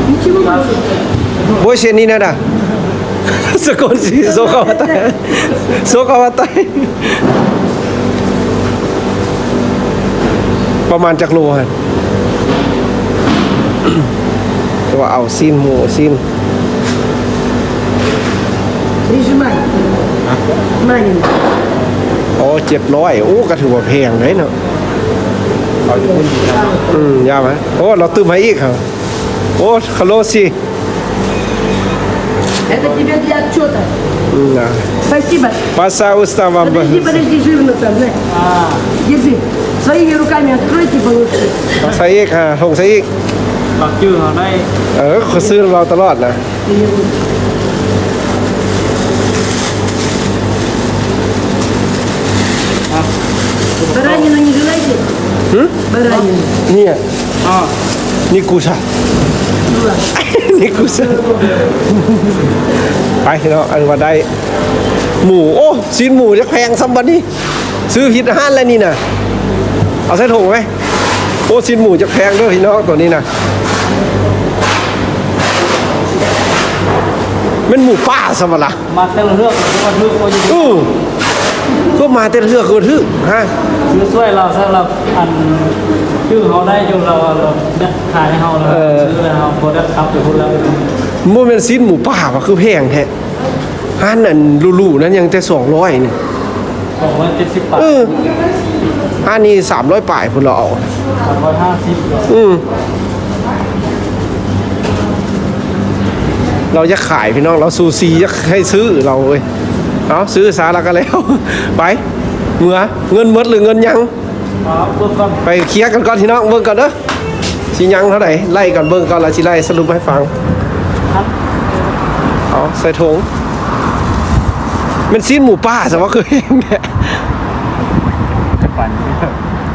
Ничего больше. โบเชนนี่นะด่ะสกลสีโซคาวาไตโซคาวาไตประมาณจักโลฮะแต่ว่าเอาซีนหมูซีน Прижимай. Маленький. อ๋อ700โอ้ก็ถือว่าแพงเลยเนาะยากไหมโอ้เราตื้มให้อีกครับโอ้คาโลซี Это тебе для отчета. นะ Спасибо. ภาษาอุสตามะ Подожди, жирно там, на. Держи. Своими руками откройте получше. ภาษาอีกฮะทงใส่อีก ปักชื่อเขาได้ เขาซื้อเราตลอดนะ Баранину не желаете? Баранину. เนี่ย อ๋อ นี่กูชา Ну ладно. นี่กูชาไปเนาะอันว่าได้หมูโอ้ชิ้นหมูจะแพงซ้ำบันนี้ซื้อผิดห้านแล้วนี่นะเอาใส่ถุงไหมโอ้ชิ้นหมูจะแพงด้วยพี่น้องตัวนี้นะมันหมูป่าสมละ มาแต่ละเรื่องก็เลือกว่าจะ ก็มาเต้นเทือกคือทึกฮะ ซื้อช่วยเราสำหรับอันชื่อเขาได้อยู่เราเนี่ยขายให้เขาเราซื้อแล้วเขาพอได้ครับอยู่พูดแล้ว โมเมนต์ซีนหมูป่าว่าคือแพงแท้ห้านนั่นลู่ๆนั้นยังแต่200นี่ 270 บาท ห้านนี้300ป่ายพุ่นเราเอา 350 เราจะขายพี่น้องเราซูซีจะให้ซื้อเราเว้ยเอาซื้อสาระกันแล้ว ไปเมื่อเงินหมดหรือเงินยัง เบื้องต้น ไปเคลียร์กันก่อนพี่น้องเบิ่งก่อนเด้อสิยังเท่าไหร่ไล่ก่อนเบิ่งก่อนแล้วสิไล่สรุปให้ฟังเอาใส่ถุงเป็นซีนหมูป่าแต่ว่าคือเองเนี่ย จะปั่น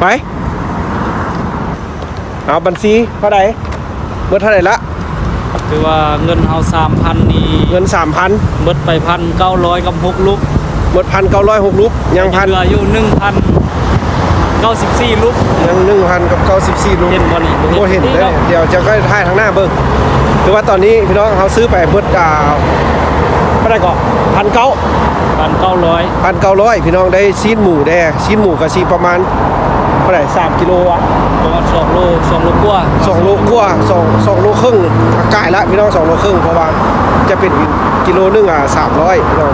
ไปเอาบัญชีเท่าไหร่เบิดเท่าไหร่ละ คือว่าเงินเขา3,000นี่ เงิน 3,000 เบิดไป1,900กับ6ลูก หมด1,906รูปยังพัน เหลืออยู่1,094ลูก ยัง1,000กับ94รูป เห็นบ่นี่ โอ้เห็นเลยเดี๋ยวจะก็ถ่ายทางหน้าเบิ่งคือว่าตอนนี้พี่น้องเขาซื้อไปเบิดเท่าไหร่ก่อน1,900 1,900พี่น้องได้ชิ้นหมูแดงชิ้นหมูกับชีประมาณเท่าไหร่3กิโลอะ ประมาณ2โลกว่า 2โลกว่า2โลครึ่งกายละพี่น้อง2โลครึ่งเพราะว่าจะเป็นกิโลนึง300พี่น้อง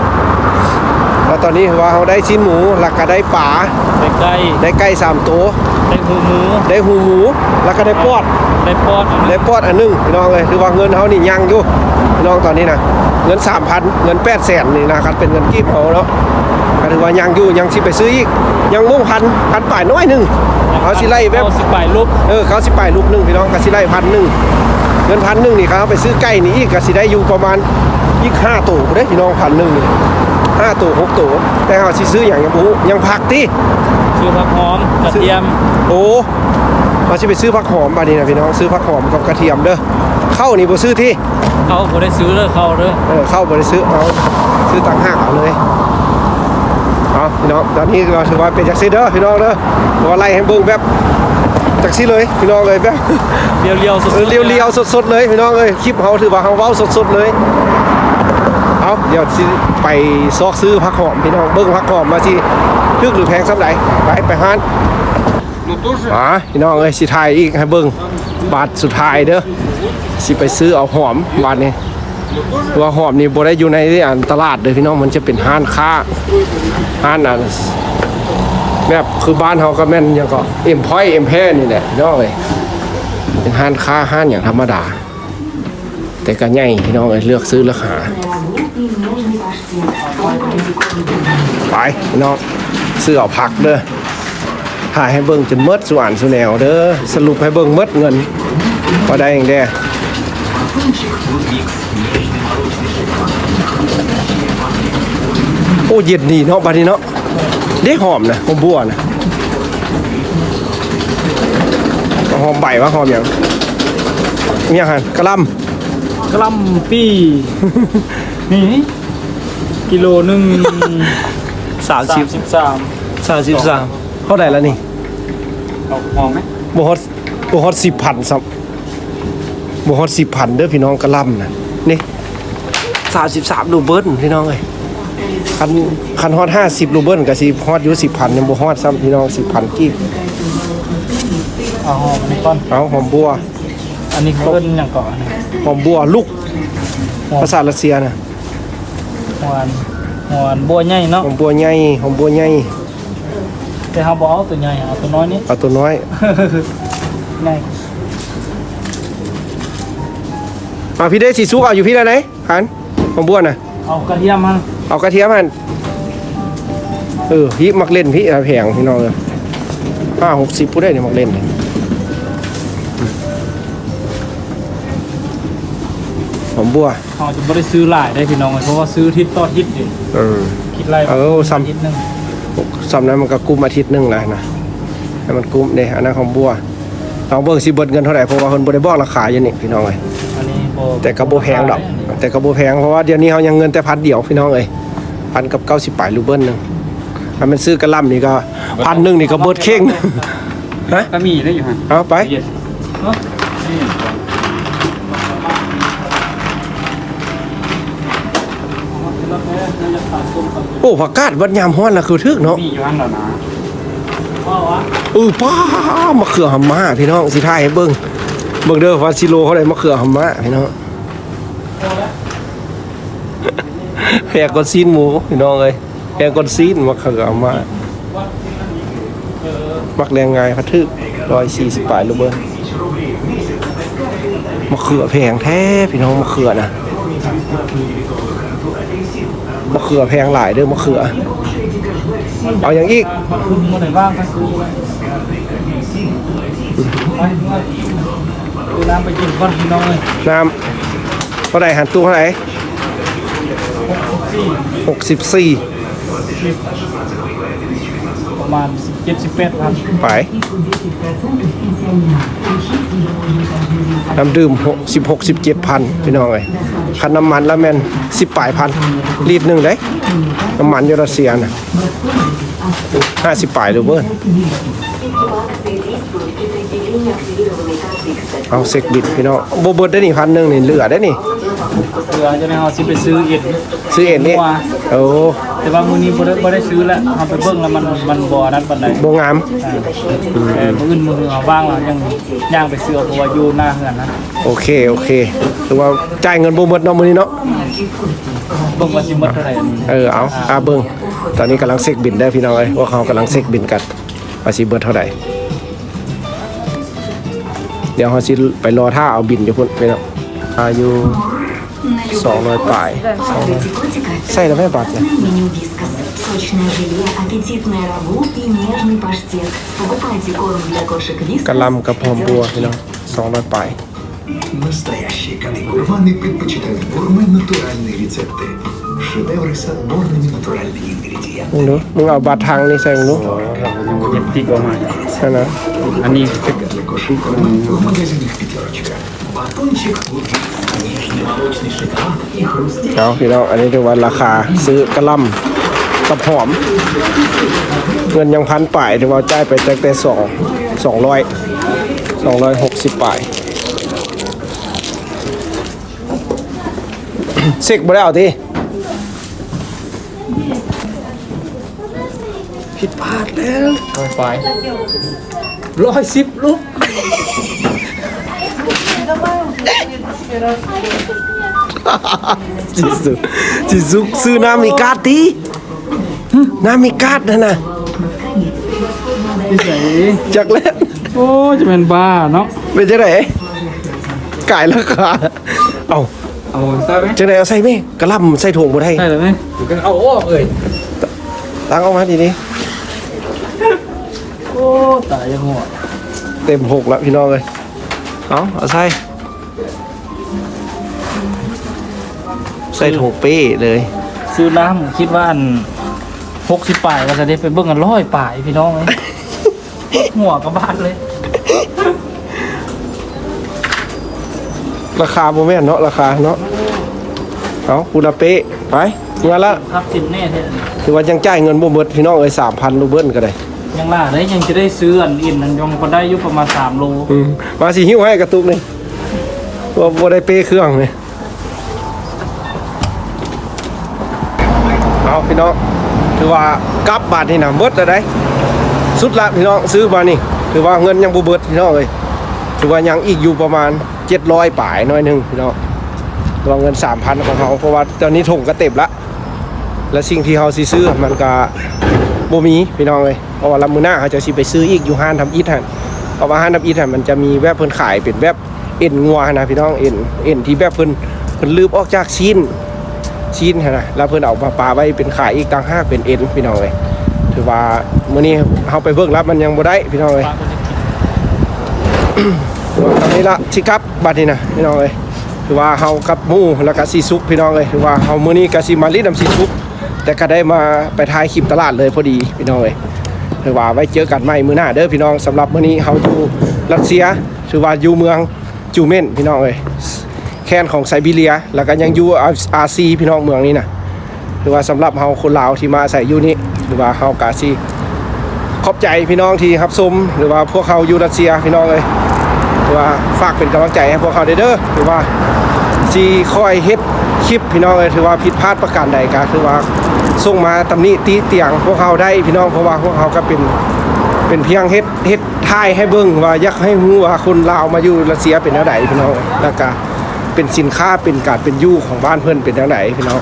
แล้วตอนนี้ว่าเขาได้ชิ้นหมูแล้วก็ได้ป๋า ได้ไก่ ได้ไก่3ตัว ได้หูหมู ได้หูหมูแล้วก็ได้ปอด ได้ปอด ได้ปอดอันนึงพี่น้องเลยคือว่าเงินเขานี่ยังอยู่พี่น้องตอนนี้นะเงิน 3,000 เงิน800,000นี่นะครับเป็นเงินกีบเขาเนาะก็ ถือว่ายังอยู่ยังสิไปซื้ออีกยังมุ่งพันป่ายน้อยหนึงเขาสิไล่แบบ เอาสิไปรูป เขาสิป่ายลูกหนึงพี่น้องก็สิไล่1,000เงิน1,000นี่เขาไปซื้อไก่นี่อีกก็สิได้อยู่ประมาณอีก5ตัวเด้พี่น้อง1,000นี่5ตัว6ตัวแต่เขาสิซื้อหยังยังบ่ฮู้ยังผักติ ซื้อผักหอมกระเทียม โอ้เราสิไปซื้อผักหอมบัดนี้นะพี่น้องซื้อผักหอมกับกระเทียมเด้อเข้านี่บ่ซื้อที่ เขาบ่ได้ซื้อเลยเขาเลย เข้าบ่ได้ซื้อเอาซื้อต่างหากเอาเลยเอาพี่น้องตอนนี้เราถือว่าเป็นจักซี่เด้อพี่น้องเด้อเพราะว่าไล่ให้เบิ่งแบบจักซี่เลยพี่น้องเลยแบบ เรียวๆสุดๆ เรียวๆสดๆเลยพี่น้องเอ้ยคลิปเฮาถือว่าเฮาเว้าสดๆเลยเอาเดี๋ยวสิไปซอกซื้อผักหอมพี่น้องเบิ่งผักหอมมาสิลึกหรือแพงซำใดไปหานพี่น้องเอ้ยสิถ่ายอีกให้เบิ่งบาทสุดท้ายเด้อสิไปซื้อเอาหอมบาทนี้ว่าหอมนี่บ่ได้อยู่ในตลาดเด้อพี่น้องมันจะเป็นห้านค้าห้านแบบคือบ้านเฮาก็แม่นหยังก็เอ็มพอยเอ็มแพนี่แหละพี่น้องเอ้ยเป็นห้านค้าห้านอย่างธรรมดาแต่ก็ใหญ่พี่น้องเอ้ยเลือกซื้อเลือกหาไปพี่น้องซื้อเอาผักเด้อถ่ายให้เบิ่งจนหมดส่วนสุแนวเด้อสรุปให้เบิ่งหมดเงินพอได้อย่างเด้โอ้เย็นดีเนาะบัดนี้เนาะได้หอมนะหอมบัวนะหอมใบวะหอมอย่างเนี่ยฮะกระลำ กลัมปี้ นี่กิโลหนึง 33 33เท่าไหร่แล้วนี่ เอาหอมไหม บ่ฮอด10,000ซับ่ฮอด10,000เด้อพี่น้องกระลำนะนี่33รูเบิลพี่น้องเอ้ยคันฮอด50รูเบิลก็สิฮอดอยู่ 10,000ยังบ่ฮอดซ้ำพี่น้อง 10,000กีบ เอาหอมนี่ก่อน เอาหอมบัว อันนี้เขาเอิ้นหยังก่อน หอมบัวลูกภาษารัสเซียนะ หวานบัวใหญ่เนาะ หอมบัวใหญ่หอมบัวใหญ่ แต่เฮาบ่เอาตัวใหญ่เอาตัวน้อยนี้ เอาตัวน้อย ใหญ่ มาพี่ได้สิสุกเอาอยู่พี่ได้ไหนคันหอมบัวน่ะ เอากระเทียมมัน เอากระเทียมมันพี่มักเล่นพี่แพงพี่น้องเลย50-60ผู้ได้เนี่ยมักเล่นเนี่ยหอมบัว เขาจะบ่ได้ซื้อหลายได้พี่น้องเพราะว่าซื้อทิศต่อทิศนี่คิดไร ซ้ำ ทิศนึง ซ้ำนั้นมันก็กุมอาทิตย์หนึงแล้วนะให้มันกุมเนี่ยอันนั้นหอมบัวลองเบิ่งสิเบิดเงินเท่าไหร่เพราะว่าเพิ่นบ่ได้บอกราคาอยู่นี่พี่น้องเอ้ย อันนี้บ่ แต่ก็บ่แพงดอกแต่ก็บ่แพงเพราะว่าเดี๋ยวนี้เฮายังเงินแต่1,000เดียวพี่น้องเอ้ย1,000กับ90ปลายรูเบิลนึงถ้ามันซื้อกระลำนี่ก็1,000นี่ก็เบิดเข่งฮะ ก็มีได้อยู่ฮะ เอาไป เนาะ โอ้ผักกาดบัดยามฮ้อนน่ะคือทึกเนาะ มีอยู่หั่นแล้วนะว่าวะ ป้ามะเขือหำม้าพี่น้องสิถ่ายให้เบิ่งเด้อว่าซิโลเขาได้มะเขือหำม้าพี่น้องแพงกว่าซีนหมูพี่น้องเอ้ยแพงกว่าซีนมะเขือหำม้ามักแรงงายพัดทึก140ปลายรูเบิลมะเขือแพงแท้พี่น้องมะเขือนะมะเขือแพงหลายเด้อมะเขือเอาอย่างอีก คุณมื้อไหนบ้างก็ซื้อไปดูน้ำไปกินก่อนพี่น้องเลย น้ำเท่าไหร่หันตู้เท่าไหร่64 ประมาณ17-18,000 ไปน้ำดื่ม16-17,000พี่น้องเอ้ยคันน้ำมันแล้วแม่น10ปลายพันลิตรหนึงเด้น้ำมันอยู่รัสเซียน่ะ50ปลายรูเบิลเอาเซ็กบิดพี่น้องบ่เบิดได้นี่1,000นี่เหลือได้นี่ เหลือจะได้เอาสิไปซื้อเอ็ด ซื้อเอ็นนี่โอ้ แต่ว่ามื้อนี้บ่ได้ซื้อแล้วเอาไปเบิ่งแล้วมันบ่นั้นปานใด บ่งาม มื้ออื่นมื้อเอาว่างแล้วยังย่างไปซื้อเอาเพราะว่าอยู่หน้าเฮือนนะ โอเคถือว่าจ่ายเงินบ่หมดเนาะมื้อนี้เนาะ เบิ่งว่าสิหมดเท่าไหร่อันนี้ เอาเบิ่งตอนนี้กำลังเซ็กบินได้พี่น้องเอ้ยว่าเขากำลังเซ็กบินกันว่าสิเบิดเท่าไหร่เดี๋ยวเขาสิไปรอท่าเอาบินอยู่พุ่นพี่น้องอยู่ 200ปลาย Радуйте котика ใส่แล้วไม่บาดเลย меню Вискас. Сочное желе, аппетитный рагу и нежный паштет. Покупайте корм для кошек กะ Вискас. หล่ำกับหอมบัวพี่น้อง200ปลาย Настоящие коты-гурманы предпочитают гурме натуральные рецепты. Шедевры с отборными натуральными ингредиентами. มึงดูมึงเอาบาดทางนี่ใส่มึงดู เย็บติ๊กออกมา นั่นนะ อันนี้ Для кошек корма в магазинах «Пятерочка». Батончик лучше. Нежный молочный шоколад и хрустящий. เอาพี่น้องอันนี้ถือว่าราคาซื้อกะหล่ำกับหอม เงินยัง1,000ปลายถือว่าจ่ายไปตั้งแต่260ปลาย เซ็กบ่ได้เอาทีผิดพลาดแล้ว ไฟ 110ลูกจิสุซื้อน้ำมีกาดตีน้ำมีกาดนั่นน่ะ ที่ใส่ จักแล้ว โอ้จะเป็นบ้าเนาะ เป็นจังไดไก่ราคาเอา เอาใส่ไหม จังไดเอาใส่ไหมกระหลำใส่ถุงบ่ได้ ใส่เลยไหมเอาออกเลย ตั้งออกมาทีนี้ โอ้ตายยังหัว เต็ม6แล้วพี่น้องเลยเอาใส่ถุงเป้เลย ซื้อน้ำคิดว่าอัน60ปลายก็จะได้ไปเบิ่งกัน100ปลายพี่น้องเลยหัวกระบาดเลย ราคาโมแม่นเนาะราคาเนาะเอาคูนาเป้ไปงานละ ครับสินแน่เท่ คือว่ายังจ่ายเงินบ่เบิดพี่น้องเอ้ย3,000รูเบิ้ลก็ได้ ยังล่าได้ยังจะได้ซื้ออันอินนั้นยังพอได้อยู่ประมาณ3โล มาสิหิ้วให้กระตุกนี่ว่าบ่ได้เป้เครื่องนี่เอาพี่น้องถือว่ากลับบาทนี่นะเบิดแล้วได้สุดละพี่น้องซื้อมานี่ถือว่าเงินยังบ่เบิดพี่น้องเอ้ยถือว่ายังอีกอยู่ประมาณ700ปลายหน่อยหนึงพี่น้องรวมเงิน 3,000 ของเขาเพราะว่าตอนนี้ถุงก็เต็มละและสิ่งที่เขาสิซื้อมันก็บ่มีพี่น้องเอ้ยเพราะว่าลำมือหน้าเขาจะสิไปซื้ออีกอยู่ห้านทำอิฐหั่นเพราะว่าห้านทำอิฐหั่นมันจะมีแบบเพิ่นขายเป็นแบบเอ็นงัวนะพี่น้องเอ็นที่แบบเพิ่นลืบออกจากชิ้นหั่นนะแล้วเพิ่นเอามาปาไว้เป็นขายอีกต่างหากเป็นเอ็นพี่น้องเอ้ยถือว่ามื้อนี้เฮาไปเบิ่งแล้วมันยังบ่ได้พี่น้องเอ้ย ตอนนี้ละสิครับบัดนี้นะพี่น้องเอ้ยถือว่าเฮากับหมู่แล้วก็สิซุกพี่น้องเอ้ยถือว่าเฮามื้อนี้ก็สิมาลิดน้ำสิซุกแต่ก็ได้มาไปถ่ายคลิปตลาดเลยพอดีพี่น้องเอ้ยถือว่าไว้เจอกันใหม่มื้อหน้าเด้อพี่น้องสำหรับมื้อนี้เฮาอยู่รัสเซียถือว่าอยู่เมืองจูเมนพี่น้องเอ้ยแคนของไซบีเรียแล้วก็ยังอยู่อาซีพี่น้องเมืองนี้นะถือว่าสำหรับเฮาคนลาวที่มาอาศัยอยู่นี่ถือว่าเฮากะสิขอบใจพี่น้องที่รับชมหรือว่าพวกเขาอยู่รัสเซียพี่น้องเอ้ยถือว่าฝากเป็นกำลังใจให้พวกเขาเด้อถือว่าสิคอยเฮ็ดคลิปพี่น้องเอ้ยถือว่าผิดพลาดประการใดก็คือว่าส่งมาตำหนิตีเตียงพวกเขาได้พี่น้องเพราะว่าพวกเขาก็เป็นเพียงเฮ็ดถ่ายให้เบิ่งว่าอยากให้รู้ว่าคนลาวมาอยู่รัสเซียเป็นแนวใดพี่น้องแล้วก็เป็นสินค้าเป็นการเป็นอยู่ของบ้านเพิ่นเป็นแนวไหนพี่น้อง